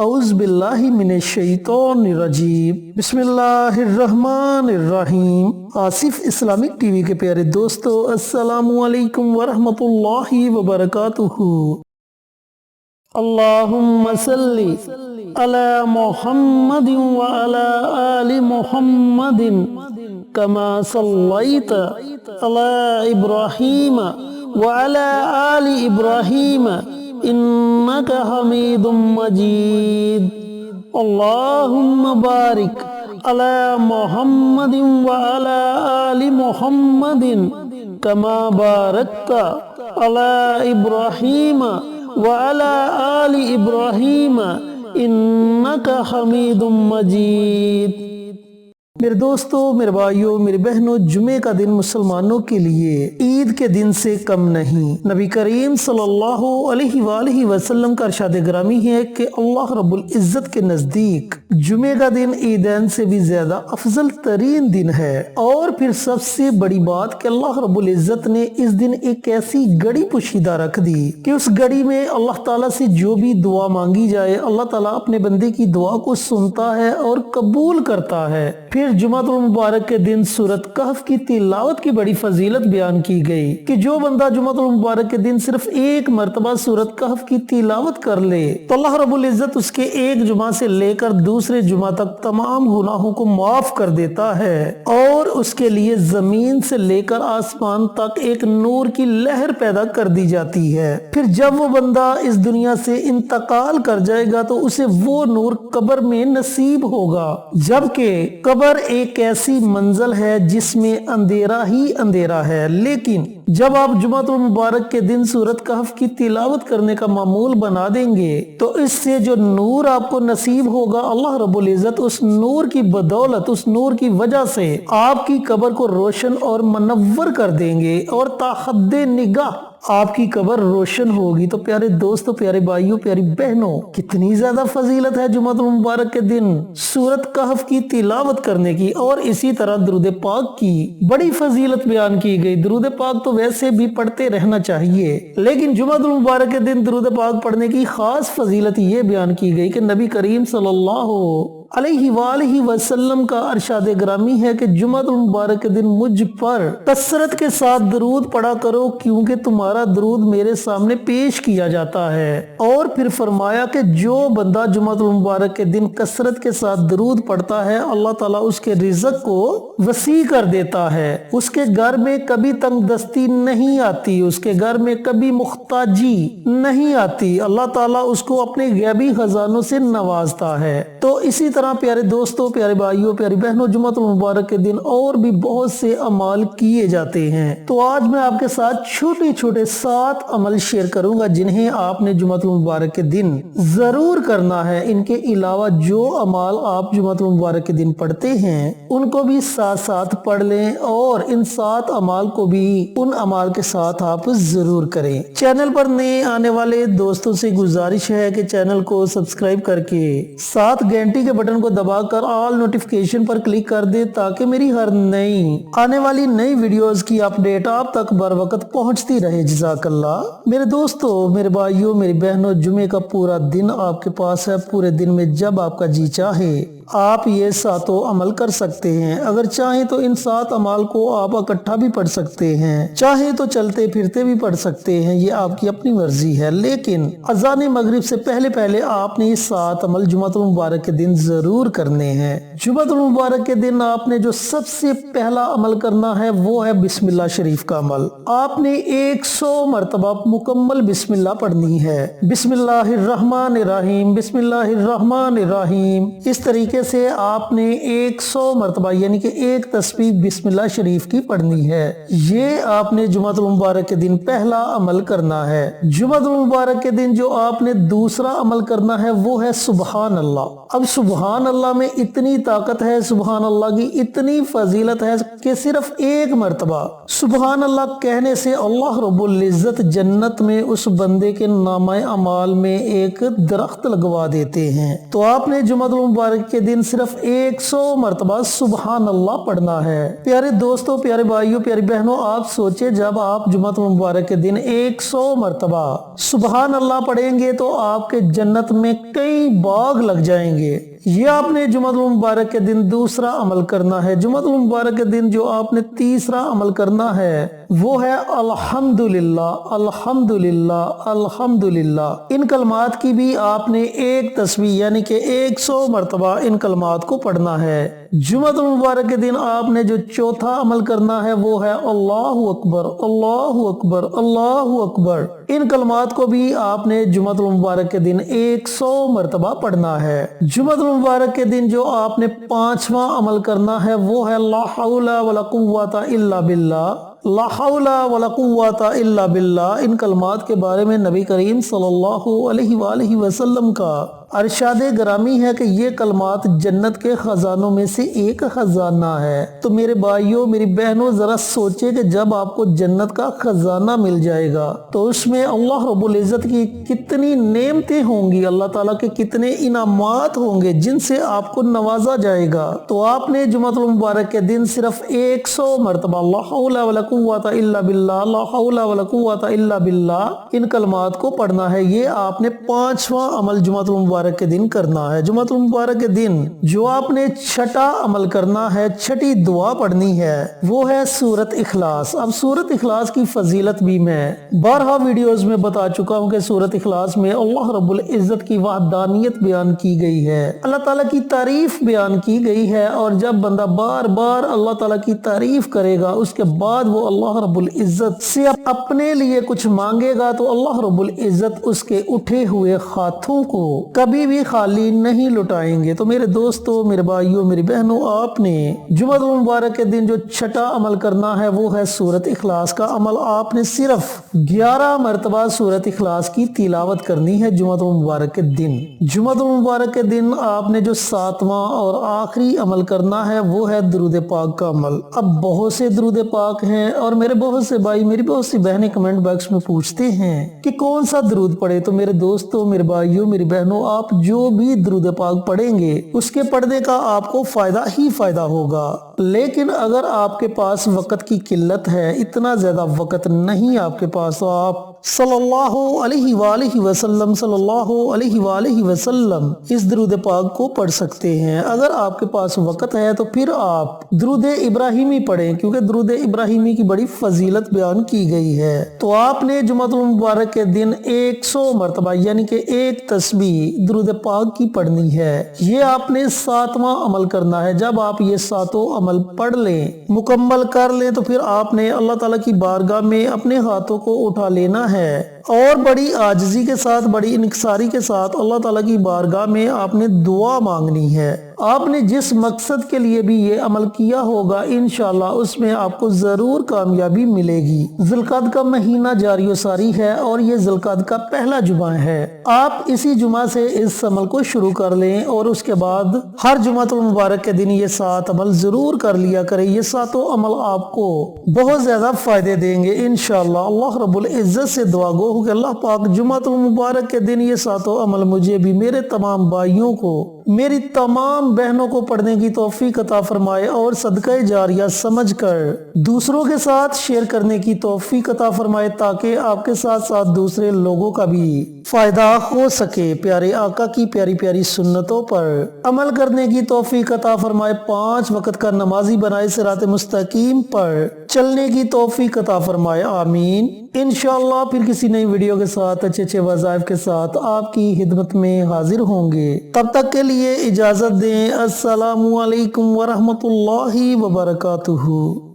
اعوذ باللہ من الشیطان الرجیم بسم اللہ الرحمن الرحیم۔ آصف اسلامک ٹی وی کے پیارے دوستو، السلام علیکم ورحمۃ اللہ وبرکاتہ۔ اللہم صلی علی محمد وعلی آل محمد کما صلیت علی ابراہیم وعلی آل ابراہیم انک حمید مجید۔ اللہم بارک علی محمد وعلی آل محمد کما بارکت علی ابراہیم وعلی آل ابراہیم انک حمید مجید۔ میرے دوستو، میرے بھائیوں، میرے بہنوں، جمعے کا دن مسلمانوں کے لیے عید کے دن سے کم نہیں۔ نبی کریم صلی اللہ علیہ وآلہ وسلم کا ارشاد گرامی ہے کہ اللہ رب العزت کے نزدیک جمعے کا دن عیدین سے بھی زیادہ افضل ترین دن ہے۔ اور پھر سب سے بڑی بات کہ اللہ رب العزت نے اس دن ایک ایسی گھڑی پوشیدہ رکھ دی کہ اس گھڑی میں اللہ تعالیٰ سے جو بھی دعا مانگی جائے، اللہ تعالیٰ اپنے بندے کی دعا کو سنتا ہے اور قبول کرتا ہے۔ پھر جمعۃ المبارک کے دن سورۃ کہف کی تلاوت کی بڑی فضیلت بیان کی گئی کہ جو بندہ جمعۃ المبارک کے دن صرف ایک مرتبہ سورۃ کہف کی تلاوت کر لے تو اللہ رب العزت اس کے ایک جمعہ سے لے کر دوسرے جمعہ تک تمام گناہوں کو معاف کر دیتا ہے، اور اس کے لیے زمین سے لے کر آسمان تک ایک نور کی لہر پیدا کر دی جاتی ہے۔ پھر جب وہ بندہ اس دنیا سے انتقال کر جائے گا تو اسے وہ نور قبر میں نصیب ہوگا، جبکہ قبر ایک ایسی منزل ہے جس میں اندھیرا ہی اندھیرا ہے۔ لیکن جب آپ جمعۃ المبارک کے دن سورۃ کہف کی تلاوت کرنے کا معمول بنا دیں گے تو اس سے جو نور آپ کو نصیب ہوگا، اللہ رب العزت اس نور کی بدولت، اس نور کی وجہ سے آپ کی قبر کو روشن اور منور کر دیں گے، اور تا حد نگاہ آپ کی قبر روشن ہوگی۔ تو پیارے دوستو، پیارے بھائیوں، پیاری بہنوں، کتنی زیادہ فضیلت ہے جمعۃ المبارک کے دن سورۃ کہف کی تلاوت کرنے کی، اور اسی طرح درود پاک کی بڑی فضیلت بیان کی گئی۔ درود پاک تو ویسے بھی پڑھتے رہنا چاہیے، لیکن جمعۃ المبارک کے دن درود پاک پڑھنے کی خاص فضیلت یہ بیان کی گئی کہ نبی کریم صلی اللہ علیہ وآلہ وسلم کا ارشاد گرامی ہے کہ جمعۃ المبارک کے دن مجھ پر کثرت کے ساتھ درود پڑھا کرو، کیونکہ تمہارا درود میرے سامنے پیش کیا جاتا ہے۔ اور پھر فرمایا کہ جو بندہ جمعۃ المبارک کے دن کثرت کے ساتھ درود پڑھتا ہے، اللہ تعالیٰ اس کے رزق کو وسیع کر دیتا ہے، اس کے گھر میں کبھی تنگ دستی نہیں آتی، اس کے گھر میں کبھی محتاجی نہیں آتی، اللہ تعالیٰ اس کو اپنے غیبی خزانوں سے نوازتا ہے۔ تو اسی طرح پیارے دوستوں، پیارے بھائیوں، پیاری بہنوں، جمعۃ المبارک کے دن اور بھی بہت سے اعمال کیے جاتے ہیں۔ تو آج میں آپ کے ساتھ چھوٹے چھوٹے 7 عمل شیئر کروں گا جنہیں آپ نے جمعۃ المبارک کے دن ضرور کرنا ہے۔ ان کے علاوہ جو اعمال آپ جمعۃ المبارک کے دن پڑھتے ہیں ان کو بھی ساتھ ساتھ پڑھ لیں، اور ان 7 اعمال کو بھی ان اعمال کے ساتھ آپ ضرور کریں۔ چینل پر نئے آنے والے دوستوں سے گزارش ہے کہ چینل کو سبسکرائب کر کے ساتھ گھنٹی کے بٹن کو دبا کر آل نوٹیفیکیشن پر کلک کر دے تاکہ میری ہر آنے والی نئی ویڈیوز کی اپڈیٹ آپ تک بر وقت پہنچتی رہے۔ جزاک اللہ۔ میرے دوستو، میرے بھائیوں، میری بہنوں، جمعے کا پورا دن آپ کے پاس ہے۔ پورے دن میں جب آپ کا جی چاہے آپ یہ 7 عمل کر سکتے ہیں۔ اگر چاہیں تو ان 7 عمال کو آپ اکٹھا بھی پڑھ سکتے ہیں، چاہیں تو چلتے پھرتے بھی پڑھ سکتے ہیں، یہ آپ کی اپنی مرضی ہے، لیکن اذان مغرب سے پہلے آپ نے یہ 7 عمل جمعۃ المبارک کے دن ضرور کرنے ہیں۔ جمعۃ المبارک کے دن آپ نے جو سب سے پہلا عمل کرنا ہے وہ ہے بسم اللہ شریف کا عمل۔ آپ نے 100 مرتبہ مکمل بسم اللہ پڑھنی ہے۔ بسم اللہ الرحمن الرحیم، بسم اللہ الرحمن الرحیم۔ اس طریقے سے آپ نے 100 مرتبہ یعنی کہ ایک تسبیح بسم اللہ شریف کی پڑھنی ہے۔ یہ آپ نے جمعۃ المبارک کے دن پہلا عمل کرنا ہے۔ جمعۃ المبارک کے دن جو آپ نے دوسرا عمل کرنا ہے وہ ہے سبحان اللہ۔ اب سبحان اللہ میں اتنی طاقت ہے، سبحان اللہ کی اتنی فضیلت ہے کہ صرف ایک مرتبہ سبحان اللہ کہنے سے اللہ رب العزت جنت میں اس بندے کے نامہ اعمال میں ایک درخت لگوا دیتے ہیں۔ تو آپ نے جمعۃ المبارک کے دن صرف 100 مرتبہ سبحان اللہ پڑھنا ہے۔ پیارے دوستوں، پیارے بھائیوں، پیاری بہنوں، آپ سوچے جب آپ جمعۃ المبارک کے دن 100 مرتبہ سبحان اللہ پڑھیں گے تو آپ کے جنت میں کئی باغ لگ جائیں گے۔ یہ آپ نے جمعۃ المبارک کے دن دوسرا عمل کرنا ہے۔ جمعۃ المبارک کے دن جو آپ نے تیسرا عمل کرنا ہے وہ ہے الحمدللہ، الحمدللہ، الحمدللہ۔ ان کلمات کی بھی آپ نے ایک تسبیح یعنی کہ 100 مرتبہ ان کلمات کو پڑھنا ہے۔ جمعۃ المبارک کے دن آپ نے جو چوتھا عمل کرنا ہے وہ ہے اللہ اکبر، اللہ اکبر، اللہ اکبر۔ ان کلمات کو بھی آپ نے جمعۃ المبارک کے دن 100 مرتبہ پڑھنا ہے۔ جمعۃ المبارک کے دن جو آپ نے پانچواں عمل کرنا ہے وہ ہے لا حول ولا قوت الا باللہ، لا حول ولا قوت الا باللہ۔ ان کلمات کے بارے میں نبی کریم صلی اللہ علیہ وآلہ وسلم کا ارشاد گرامی ہے کہ یہ کلمات جنت کے خزانوں میں سے ایک خزانہ ہے۔ تو میرے بھائیوں، میری بہنوں، ذرا سوچے کہ جب آپ کو جنت کا خزانہ مل جائے گا تو اس میں اللہ رب العزت کی کتنی نعمتیں ہوں گی، اللہ تعالیٰ کے کتنے انعامات ہوں گے جن سے آپ کو نوازا جائے گا۔ تو آپ نے جمعۃ المبارک کے دن صرف 100 مرتبہ لا حول ولا قوت الا باللہ، لا حول ولا قوت الا باللہ ان کلمات کو پڑھنا ہے۔ یہ آپ نے پانچواں عمل جمعۃ المبارک کے دن کرنا ہے۔ جمعۃ المبارک کے دن جو آپ نے چھٹا عمل کرنا ہے، چھٹی دعا پڑھنی ہے وہ ہے سورۃ اخلاص۔ اب سورۃ اخلاص کی فضیلت بھی میں بارہا ویڈیوز میں بتا چکا ہوں کہ سورۃ اخلاص میں اللہ رب العزت کی وحدانیت بیان کی گئی ہے، اللہ تعالیٰ کی تعریف بیان کی گئی ہے، اور جب بندہ بار بار اللہ تعالیٰ کی تعریف کرے گا اس کے بعد وہ اللہ رب العزت سے اپنے لیے کچھ مانگے گا تو اللہ رب العزت اس کے اٹھے ہوئے ہاتھوں کو کبھی بھی خالی نہیں لٹائیں گے۔ تو میرے دوستوں، میرے بھائیوں، میری بہنوں، آپ نے جمعۃ المبارک کے دن جو چھٹا عمل کرنا ہے وہ ہے سورۃ اخلاص کا عمل۔ آپ نے صرف 11 مرتبہ سورۃ اخلاص کی تلاوت کرنی ہے جمعۃ المبارک کے دن۔ جمعۃ المبارک کے دن آپ نے جو ساتواں اور آخری عمل کرنا ہے وہ ہے درود پاک کا عمل۔ اب بہت سے درود پاک ہیں اور میرے بہت سے بھائی، میری بہت سی بہنیں کمنٹ باکس میں پوچھتے ہیں کہ کون سا درود پڑھے۔ تو میرے دوستوں، میرے بھائیوں، میری بہنوں، آپ جو بھی درود پاک پڑھیں گے اس کے پڑھنے کا آپ کو فائدہ ہی فائدہ ہوگا، لیکن اگر آپ کے پاس وقت کی قلت ہے، اتنا زیادہ وقت نہیں آپ کے پاس، تو آپ صلی اللہ علیہ وآلہ وسلم، صلی اللہ علیہ وآلہ وسلم اس درود پاک کو پڑھ سکتے ہیں۔ اگر آپ کے پاس وقت ہے تو پھر آپ درود ابراہیمی پڑھیں، کیونکہ درود ابراہیمی کی بڑی فضیلت بیان کی گئی ہے۔ تو آپ نے جمعۃ المبارک کے دن 100 مرتبہ یعنی کہ ایک تسبیح درود پاک کی پڑھنی ہے۔ یہ آپ نے ساتواں عمل کرنا ہے۔ جب آپ یہ ساتوں عمل پڑھ لیں، مکمل کر لیں، تو پھر آپ نے اللہ تعالیٰ کی بارگاہ میں اپنے ہاتھوں کو اٹھا لینا ہے اور بڑی عاجزی کے ساتھ، بڑی انکساری کے ساتھ اللہ تعالیٰ کی بارگاہ میں آپ نے دعا مانگنی ہے۔ آپ نے جس مقصد کے لیے بھی یہ عمل کیا ہوگا انشاءاللہ اس میں آپ کو ضرور کامیابی ملے گی۔ ذوالقعدہ کا مہینہ جاری و ساری ہے اور یہ ذوالقعدہ کا پہلا جمعہ ہے۔ آپ اسی جمعہ سے اس عمل کو شروع کر لیں اور اس کے بعد ہر جمعۃ المبارک کے دن یہ 7 عمل ضرور کر لیا کریں۔ یہ 7 عمل آپ کو بہت زیادہ فائدے دیں گے انشاءاللہ۔ اللہ رب العزت سے دعا گو ہو کہ اللہ پاک جمعۃ المبارک کے دن یہ 7 عمل مجھے بھی، میرے تمام بھائیوں کو، میری تمام بہنوں کو پڑھنے کی توفیق عطا فرمائے اور صدقہ جاریہ سمجھ کر دوسروں کے ساتھ شیئر کرنے کی توفیق عطا فرمائے، تاکہ آپ کے ساتھ ساتھ دوسرے لوگوں کا بھی فائدہ ہو سکے۔ پیارے آقا کی پیاری پیاری سنتوں پر عمل کرنے کی توفیق عطا فرمائے، 5 وقت کا نمازی بنائے، صراط مستقیم پر چلنے کی توفیق عطا فرمائے، آمین۔ انشاءاللہ پھر کسی نئی ویڈیو کے ساتھ اچھے وظائف کے ساتھ آپ کی خدمت میں حاضر ہوں گے۔ تب تک کے لیے اجازت دیں۔ السلام علیکم ورحمۃ اللہ وبرکاتہ۔